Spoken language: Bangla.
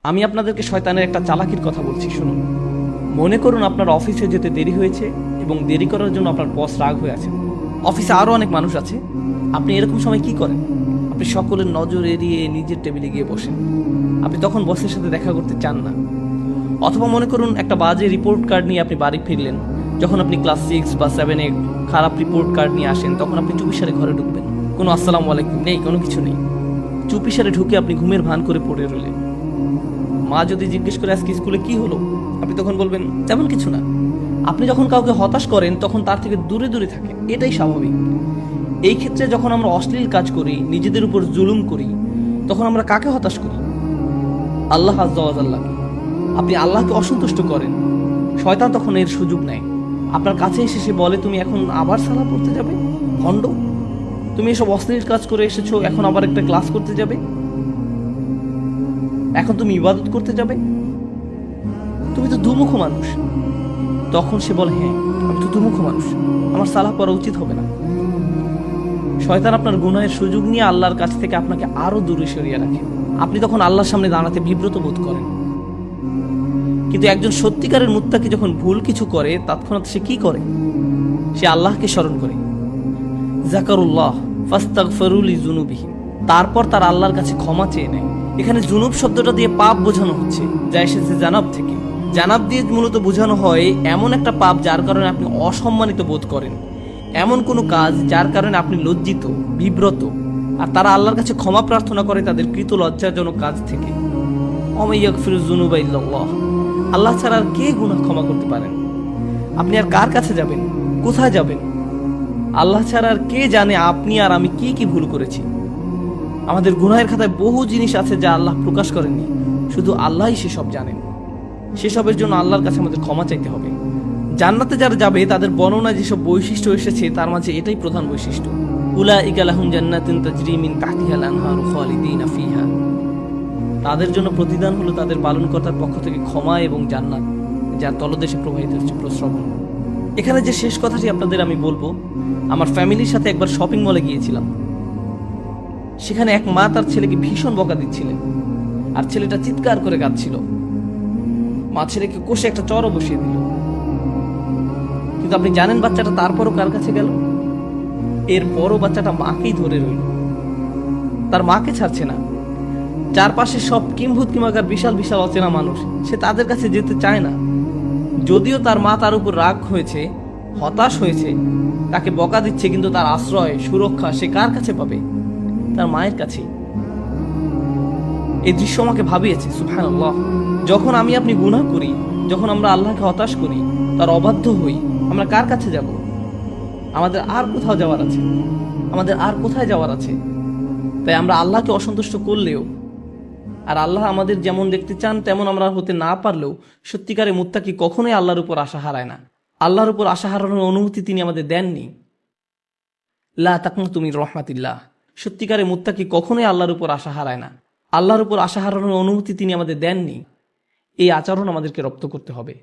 আমি আপনাদেরকে শয়তানের একটা চালাকির কথা বলছি, শুনুন। মনে করুন আপনার অফিসে যেতে দেরি হয়েছে এবং দেরি করার জন্য আপনার বস রাগ হয়ে আছে। অফিসে আরও অনেক মানুষ আছে। আপনি এরকম সময় কি করেন? আপনি সকলের নজর এড়িয়ে নিজের টেবিলে গিয়ে বসেন। আপনি তখন বসের সাথে দেখা করতে চান না। অথবা মনে করুন একটা বাজে রিপোর্ট কার্ড নিয়ে আপনি বাড়ি ফিরলেন। যখন আপনি ক্লাস 6 বা 7-এ খারাপ রিপোর্ট কার্ড নিয়ে আসেন, তখন আপনি চুপিসারে ঘরে ঢুকবেন। কোনো আসসালামু আলাইকুম নেই, কোনো কিছু নেই। চুপিসারে ঢুকে আপনি ঘুমের ভান করে পড়ে রইলেন। মা যদি জিজ্ঞেস করে আজকে স্কুলে কি হলো, আপনি তখন বলবেন তেমন কিছু না। আপনি যখন কাউকে হতাশ করেন তখন তার থেকে দূরে দূরে থাকেন, এটাই স্বাভাবিক। এই ক্ষেত্রে যখন আমরা অশ্লীল কাজ করি, নিজেদের উপর জুলুম করি, তখন আমরা কাকে হতাশ করি? আল্লাহ আজ্জা ওয়া জাল্লা। আপনি আল্লাহকে অসন্তুষ্ট করেন, শয়তান তখন এর সুযোগ নেয়। আপনার কাছে এসে সে বলে, তুমি এখন আবার সালাহ পড়তে যাবে? ভণ্ড, তুমি এসব অশ্লীল কাজ করে এসেছো, এখন আবার একটা ক্লাস করতে যাবে? এখন তুমি ইবাদত করতে যাবে? তুমি তো দুমুখ মানুষ। তখন সে বলে, হ্যাঁ আমি তো দুমুখ মানুষ, আমার সালাহ পড়া উচিত হবে না। শয়তান আপনার গুনাহের সুযোগ নিয়ে আল্লাহর কাছ থেকে আপনাকে আরো দূরে সরিয়ে রাখে। আপনি তখন আল্লাহর সামনে দাঁড়াতে বিব্রত বোধ করেন। কিন্তু একজন সত্যিকারের মুত্তাকি যখন ভুল কিছু করে, তৎক্ষণাৎ সে কি করে? সে আল্লাহকে স্মরণ করে। যাকারুল্লাহ ফাস্তাগফিরু লিযুনুবিহিম, তারপর তার আল্লাহর কাছে ক্ষমা চেয়ে নেয়। এখানে জুনুব শব্দটা দিয়ে পাপ বোঝানো হচ্ছে, যা এসেছে জানাব থেকে। জানাব দিয়ে মূলত বোঝানো হয় এমন একটা পাপ যার কারণে আপনি অসম্মানিত বোধ করেন, এমন কোনো কাজ যার কারণে আপনি লজ্জিত, বিব্রত। আর তারা আল্লাহর কাছে ক্ষমা প্রার্থনা করে তাদের কৃত লজ্জাজনক কাজ থেকে। ওয়া ইয়াগফিরুয যুনুবা ইল্লাল্লাহ, আল্লাহ ছাড়া আর কে গুনাহ ক্ষমা করতে পারেন? আপনি আর কার কাছে যাবেন, কোথায় যাবেন? আল্লাহ ছাড়া আর কে জানে আপনি আর আমি কি কি ভুল করেছি। আমাদের গুনাহের খাতায় বহু জিনিস আছে যা আল্লাহ প্রকাশ করেননি, শুধু আল্লাহই সেসব জানেন। সেসবের জন্য আল্লাহর কাছে আমাদের ক্ষমা চাইতে হবে। জান্নাতে যারা যাবে তাদের বর্ণনা যেসব বৈশিষ্ট্য এসেছে, তার মাঝে এটাই প্রধান বৈশিষ্ট্য। উলাইকা লাহুম জান্নাতুন তাজরি মিন তাহতিহাল আনহারু খালিদিনা ফিহা, তাদের জন্য প্রতিদান হলো তাদের পালনকর্তার পক্ষ থেকে ক্ষমা এবং জান্নাত, যার তলদেশে প্রবাহিত হচ্ছে প্রস্রবণ। এখানে যে শেষ কথাটি আপনাদের আমি বলবো, আমার ফ্যামিলির সাথে একবার শপিং মলে গিয়েছিলাম। সেখানে এক মা তার ছেলেকে ভীষণ বকা দিচ্ছিলেন, আর ছেলেটা চিৎকার করে কাঁদছিল। মা ছেলেকে কষে একটা চড়ও বসিয়ে দিল। কিন্তু আপনি জানেন বাচ্চাটা তারপরও কার কাছে গেল? এরপরও বাচ্চাটা মাকেই ধরে রইল, তার মাকে ছাড়ছে না। চারপাশে সব কিম্ভূত কিমাকার বিশাল বিশাল অচেনা মানুষ, সে তাদের কাছে যেতে চায় না। যদিও তার মা তার উপর রাগ হয়েছে, হতাশ হয়েছে, তাকে বকা দিচ্ছে, কিন্তু তার আশ্রয় সুরক্ষা সে কার কাছে পাবে? তার মায়ের কাছেই। এই দৃশ্য আমাকে ভাবিয়েছে, সুবহানাল্লাহ। যখন আমি আপনি গুনাহ করি, যখন আমরা আল্লাহকে হতাশ করি, তার অবাধ্য হই, আমরা কার কাছে যাব? আমাদের আর কোথাও যাওয়ার আছে? আমাদের আর কোথায় যাওয়ার আছে? তাই আমরা আল্লাহকে অসন্তুষ্ট করলেও, আর আল্লাহ আমাদের যেমন দেখতে চান তেমন আমরা হতে না পারলেও, সত্যিকারে মুত্তাকি কখনোই আল্লাহর উপর আশা হারায় না। আল্লাহর উপর আশা হারানোর অনুমতি তিনি আমাদের দেননি। লা তাকনাতু মির রাহমাতিল্লাহ, সত্যিকারে মুত্তাকি কখনোই আল্লাহর উপর আশা হারায় না। আল্লাহর উপর আশা হারানোর অনুমতি তিনি আমাদের দেননি। এই আচরণ আমাদেরকে রপ্ত করতে হবে।